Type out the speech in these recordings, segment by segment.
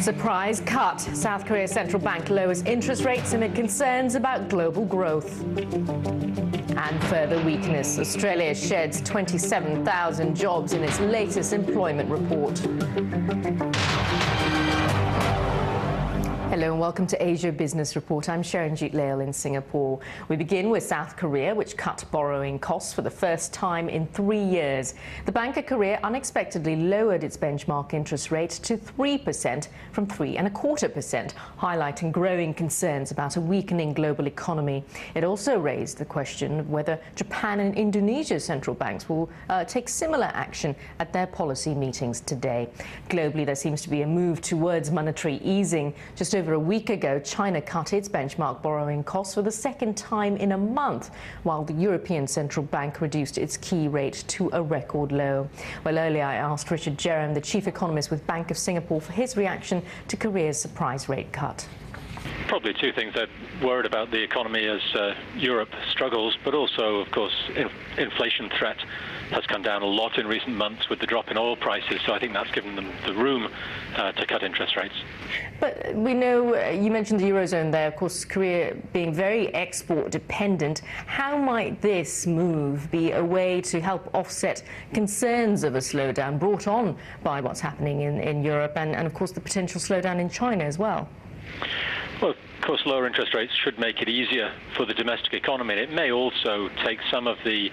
Surprise cut. South Korea's central bank lowers interest rates amid concerns about global growth. And further weakness. Australia sheds 27,000 jobs in its latest employment report. Hello and welcome to Asia Business Report. I'm SHARANJIT LEYL in Singapore. We begin with South Korea, which cut borrowing costs for the first time in 3 years. The Bank of Korea unexpectedly lowered its benchmark interest rate to 3% from 3.25%, highlighting growing concerns about a weakening global economy. It also raised the question of whether Japan and Indonesia's central banks will take similar action at their policy meetings today. Globally, there seems to be a move towards monetary easing. Just over a week ago, China cut its benchmark borrowing costs for the second time in a month, while the European Central Bank reduced its key rate to a record low. Well, earlier I asked Richard Jerram, the chief economist with Bank of Singapore, for his reaction to Korea's surprise rate cut. Probably two things. They're worried about the economy as Europe struggles, but also, of course, inflation threat has come down a lot in recent months with the drop in oil prices, so I think that's given them the room to cut interest rates. But we know, you mentioned the Eurozone there, of course, Korea being very export dependent. How might this move be a way to help offset concerns of a slowdown brought on by what's happening in Europe and, of course, the potential slowdown in China as well? Well, of course, lower interest rates should make it easier for the domestic economy. And it may also take some of the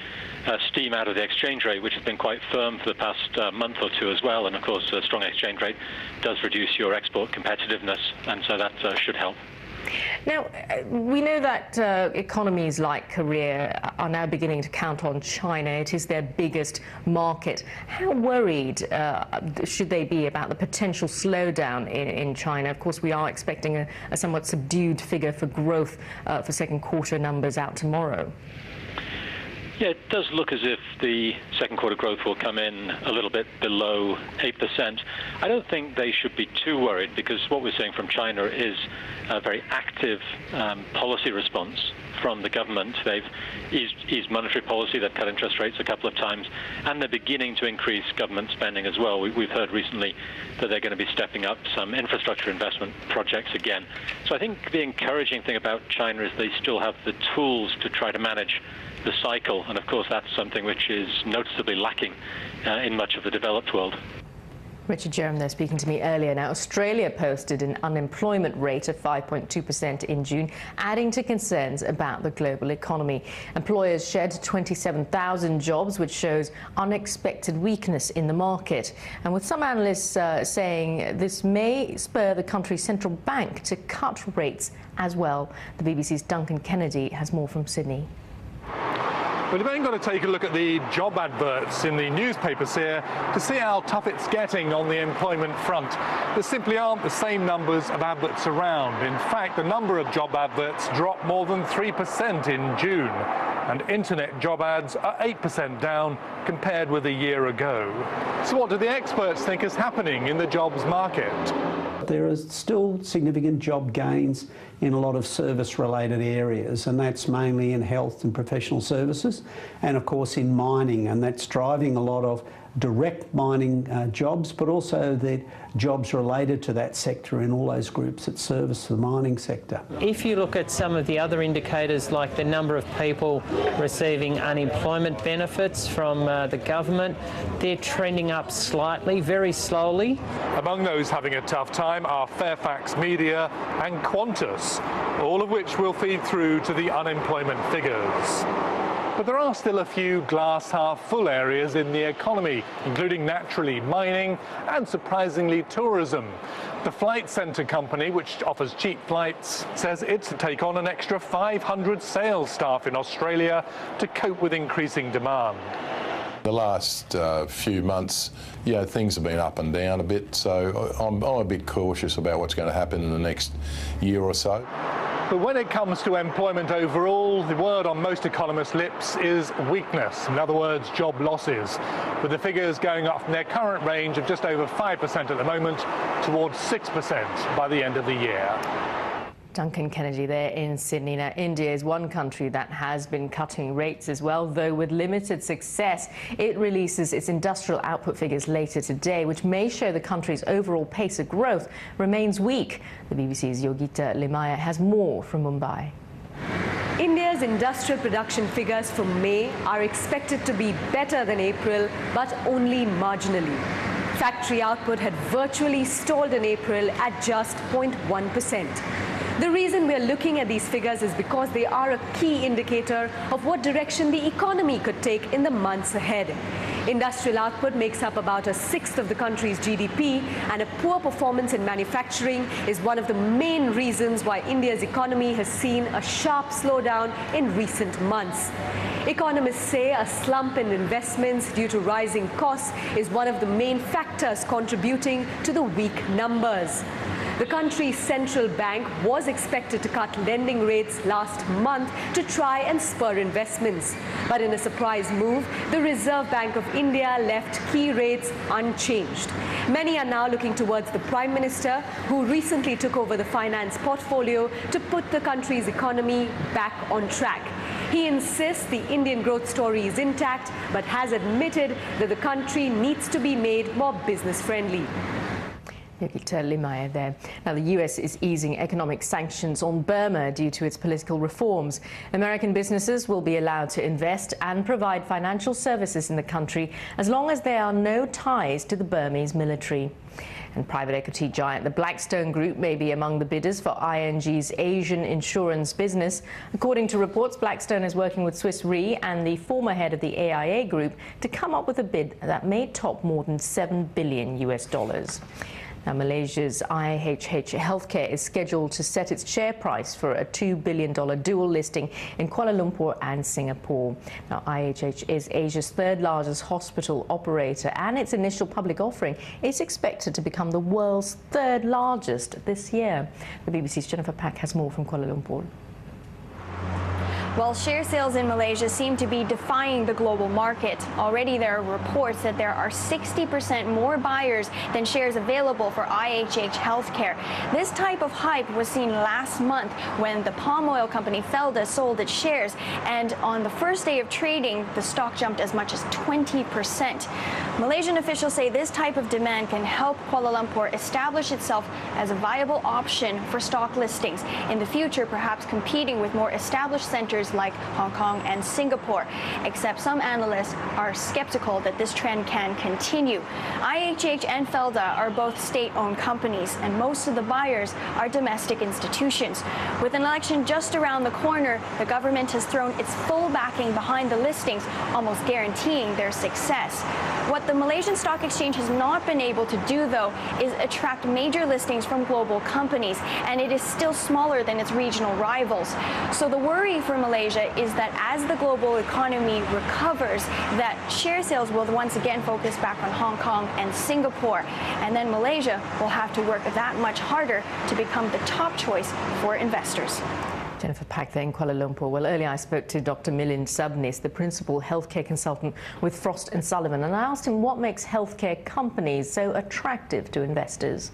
steam out of the exchange rate, which has been quite firm for the past month or two as well. And, of course, a strong exchange rate does reduce your export competitiveness, and so that should help. Now, we know that economies like Korea are now beginning to count on China. It is their biggest market. How worried should they be about the potential slowdown in China? Of course, we are expecting a somewhat subdued figure for growth for second quarter numbers out tomorrow. Yeah, it does look as if the second quarter growth will come in a little bit below 8%. I don't think they should be too worried, because what we're seeing from China is a very active policy response from the government. They've eased monetary policy, they've cut interest rates a couple of times, and they're beginning to increase government spending as well. We've heard recently that they're going to be stepping up some infrastructure investment projects again. So I think the encouraging thing about China is they still have the tools to try to manage the cycle, and of course that's something which is noticeably lacking in much of the developed world. Richard Jerram there speaking to me earlier. Now, Australia posted an unemployment rate of 5.2% in June, adding to concerns about the global economy. Employers shed 27,000 jobs, which shows unexpected weakness in the market. And with some analysts saying this may spur the country's central bank to cut rates as well. The BBC's Duncan Kennedy has more from Sydney. Well, you've only got to take a look at the job adverts in the newspapers here to see how tough it's getting on the employment front. There simply aren't the same numbers of adverts around. In fact, the number of job adverts dropped more than 3% in June, and internet job ads are 8% down compared with a year ago. So what do the experts think is happening in the jobs market? There are still significant job gains in a lot of service-related areas, and that's mainly in health and professional services, and of course in mining, and that's driving a lot of direct mining jobs, but also the jobs related to that sector in all those groups that service the mining sector. If you look at some of the other indicators, like the number of people receiving unemployment benefits from the government, they're trending up slightly, very slowly. Among those having a tough time are Fairfax Media and Qantas, all of which will feed through to the unemployment figures. But there are still a few glass-half-full areas in the economy, including naturally mining and, surprisingly, tourism. The Flight Centre company, which offers cheap flights, says it's to take on an extra 500 sales staff in Australia to cope with increasing demand. The last few months, yeah, things have been up and down a bit, so I'm a bit cautious about what's going to happen in the next year or so. But when it comes to employment overall, the word on most economists' lips is weakness. In other words, job losses, with the figures going up from their current range of just over 5% at the moment towards 6% by the end of the year. Duncan Kennedy there in Sydney. Now, India is one country that has been cutting rates as well, though with limited success. It releases its industrial output figures later today, which may show the country's overall pace of growth remains weak. The BBC's Yogita Limaya has more from Mumbai. India's industrial production figures for May are expected to be better than April, but only marginally. Factory output had virtually stalled in April at just 0.1%. The reason we are looking at these figures is because they are a key indicator of what direction the economy could take in the months ahead. Industrial output makes up about a sixth of the country's GDP, and a poor performance in manufacturing is one of the main reasons why India's economy has seen a sharp slowdown in recent months. Economists say a slump in investments due to rising costs is one of the main factors contributing to the weak numbers. The country's central bank was expected to cut lending rates last month to try and spur investments. But in a surprise move, the Reserve Bank of India left key rates unchanged. Many are now looking towards the Prime Minister, who recently took over the finance portfolio, to put the country's economy back on track. He insists the Indian growth story is intact, but has admitted that the country needs to be made more business-friendly. Yogita Limaya there. Now, the US is easing economic sanctions on Burma due to its political reforms. American businesses will be allowed to invest and provide financial services in the country as long as there are no ties to the Burmese military. And private equity giant the Blackstone Group may be among the bidders for ING's Asian insurance business. According to reports, Blackstone is working with Swiss Re and the former head of the AIA Group to come up with a bid that may top more than $7 billion. Now, Malaysia's IHH Healthcare is scheduled to set its share price for a $2 billion dual listing in Kuala Lumpur and Singapore. Now, IHH is Asia's third largest hospital operator, and its initial public offering is expected to become the world's third largest this year. The BBC's Jennifer Pack has more from Kuala Lumpur. Well, share sales in Malaysia seem to be defying the global market. Already there are reports that there are 60% more buyers than shares available for IHH Healthcare. This type of hype was seen last month when the palm oil company Felda sold its shares, and on the first day of trading, the stock jumped as much as 20%. Malaysian officials say this type of demand can help Kuala Lumpur establish itself as a viable option for stock listings in the future, perhaps competing with more established centers like Hong Kong and Singapore. Except some analysts are skeptical that this trend can continue. IHH and Felda are both state-owned companies, and most of the buyers are domestic institutions. With an election just around the corner, the government has thrown its full backing behind the listings, almost guaranteeing their success. What the Malaysian Stock Exchange has not been able to do, though, is attract major listings from global companies, and it is still smaller than its regional rivals. So the worry for Malaysia is that as the global economy recovers, that share sales will once again focus back on Hong Kong and Singapore, and then Malaysia will have to work that much harder to become the top choice for investors. Jennifer Pack there in Kuala Lumpur. Well, earlier I spoke to Dr. Milind Subnis, the principal healthcare consultant with Frost & Sullivan, and I asked him what makes healthcare companies so attractive to investors.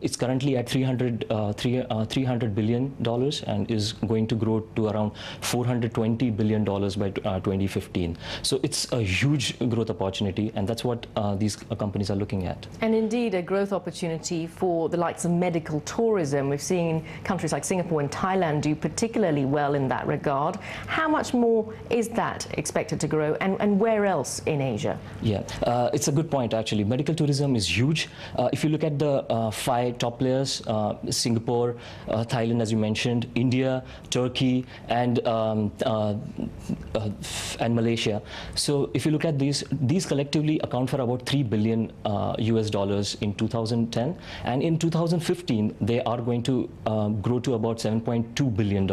It's currently at $300 billion and is going to grow to around $420 billion by 2015. So it's a huge growth opportunity, and that's what these companies are looking at. And indeed, a growth opportunity for the likes of medical tourism. We've seen countries like Singapore and Thailand do particularly well in that regard. How much more is that expected to grow, and where else in Asia? Yeah, it's a good point, actually. Medical tourism is huge. If you look at the five top players, Singapore, Thailand, as you mentioned, India, Turkey, and Malaysia. So if you look at these collectively account for about $3 billion US in 2010, and in 2015 they are going to grow to about $7.2 billion.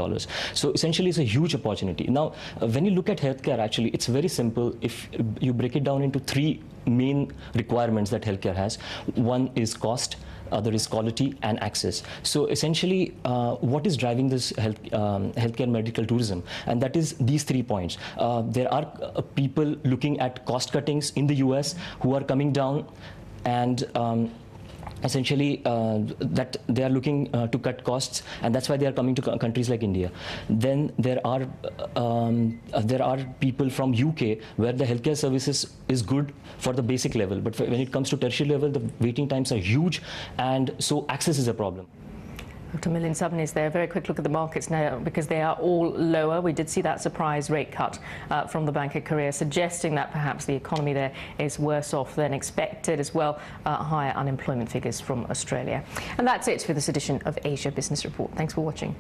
So essentially it's a huge opportunity. Now, when you look at healthcare, actually it's very simple. If you break it down into three main requirements that healthcare has, one is cost, other is quality, and access. So essentially, what is driving this healthcare medical tourism? And that is these 3 points. There are people looking at cost cuttings in the US who are coming down, and essentially that they are looking to cut costs, and that's why they are coming to countries like India. Then there are people from UK where the healthcare services is good for the basic level, but when it comes to tertiary level, the waiting times are huge, and so access is a problem. Dr. Milind Subnis there. A very quick look at the markets now, because they are all lower. We did see that surprise rate cut from the Bank of Korea, suggesting that perhaps the economy there is worse off than expected, as well higher unemployment figures from Australia. And that's it for this edition of Asia Business Report. Thanks for watching.